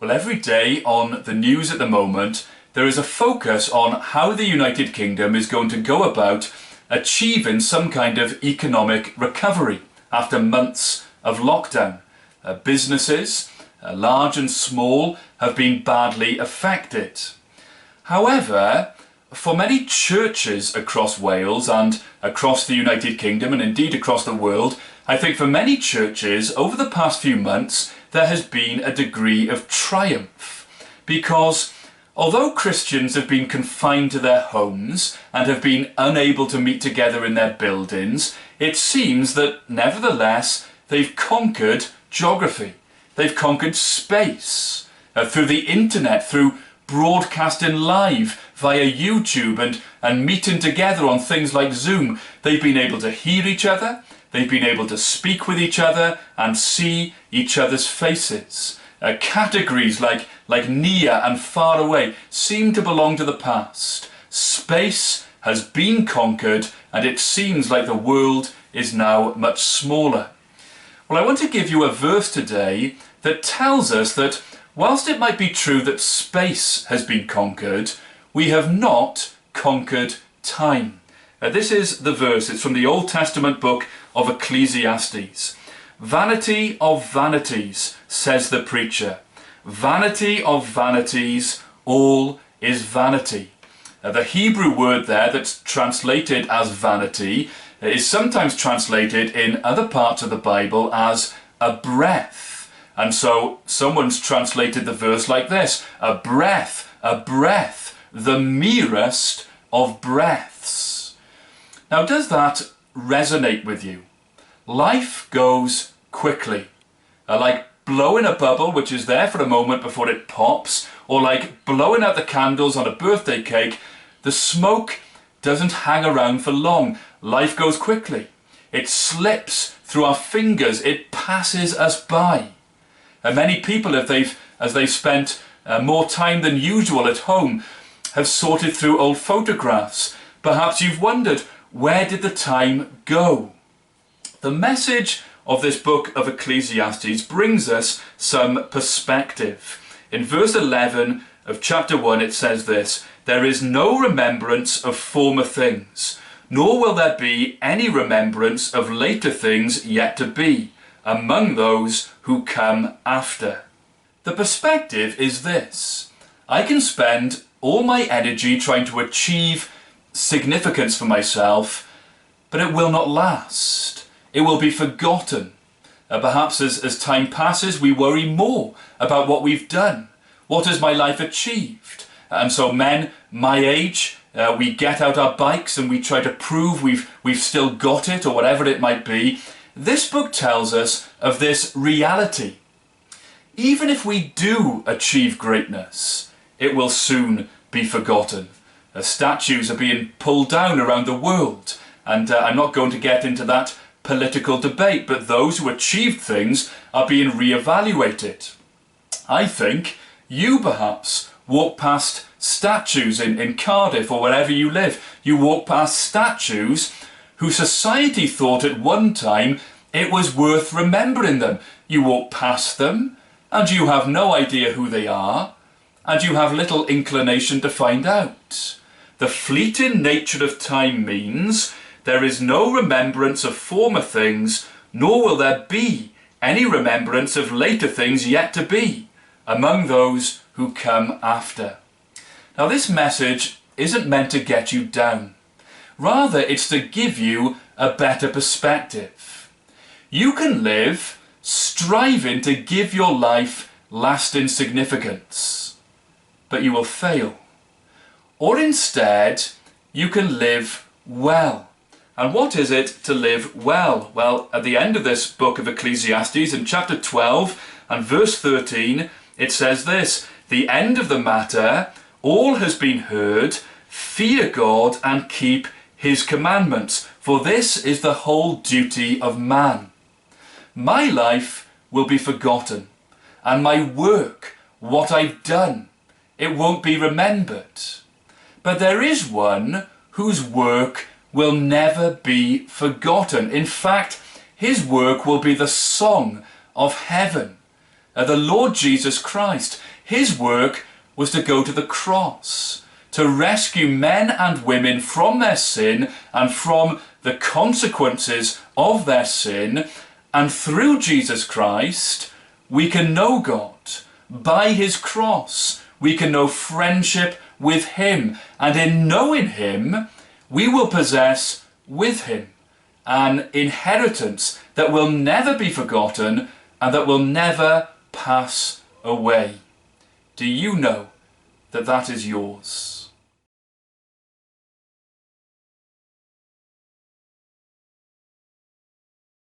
Well, every day on the news at the moment, there is a focus on how the United Kingdom is going to go about achieving some kind of economic recovery after months of lockdown. Businesses, large and small, have been badly affected. However, for many churches across Wales and across the United Kingdom and indeed across the world, I think for many churches over the past few months there has been a degree of triumph, because although Christians have been confined to their homes and have been unable to meet together in their buildings, it seems that nevertheless they've conquered geography, they've conquered space through the internet, through broadcasting live via YouTube and meeting together on things like Zoom. They've been able to hear each other, they've been able to speak with each other and see each other's faces. Categories like near and far away seem to belong to the past. Space has been conquered and it seems like the world is now much smaller. Well, I want to give you a verse today that tells us that whilst it might be true that space has been conquered, we have not conquered time. This is the verse. It's from the Old Testament book of Ecclesiastes. Vanity of vanities, says the preacher. Vanity of vanities, all is vanity. The Hebrew word there that's translated as vanity is sometimes translated in other parts of the Bible as a breath. And so someone's translated the verse like this: a breath, the merest of breaths. Now, does that resonate with you? Life goes quickly, like blowing a bubble which is there for a moment before it pops, or like blowing out the candles on a birthday cake. The smoke doesn't hang around for long. Life goes quickly. It slips through our fingers. It passes us by. And many people, as they've spent more time than usual at home, have sorted through old photographs. Perhaps you've wondered, where did the time go? The message of this book of Ecclesiastes brings us some perspective. In verse 11 of chapter 1 it says this: "There is no remembrance of former things, nor will there be any remembrance of later things yet to be, among those who come after." The perspective is this: I can spend all my energy trying to achieve significance for myself, but it will not last. It will be forgotten. Perhaps as time passes, we worry more about what we've done. What has my life achieved? And so men my age, we get out our bikes and we try to prove we've still got it, or whatever it might be. This book tells us of this reality. Even if we do achieve greatness, it will soon be forgotten. Statues are being pulled down around the world, and I'm not going to get into that political debate, but those who achieved things are being re-evaluated. I think you perhaps walk past statues in Cardiff or wherever you live. You walk past statues whose society thought at one time it was worth remembering them. You walk past them and you have no idea who they are, and you have little inclination to find out. The fleeting nature of time means there is no remembrance of former things, nor will there be any remembrance of later things yet to be, among those who come after. Now, this message isn't meant to get you down. Rather, it's to give you a better perspective. You can live striving to give your life lasting significance, but you will fail. Or instead, you can live well. And what is it to live well? Well, at the end of this book of Ecclesiastes, in chapter 12 and verse 13, it says this: "The end of the matter, all has been heard, fear God and keep his commandments, for this is the whole duty of man." My life will be forgotten, and my work, what I've done, it won't be remembered. But there is one whose work will never be forgotten. In fact, his work will be the song of heaven. the Lord Jesus Christ. His work was to go to the cross, to rescue men and women from their sin and from the consequences of their sin. And through Jesus Christ, we can know God. By his cross, we can know friendship with him. And in knowing him, we will possess with him an inheritance that will never be forgotten and that will never pass away. Do you know that that is yours?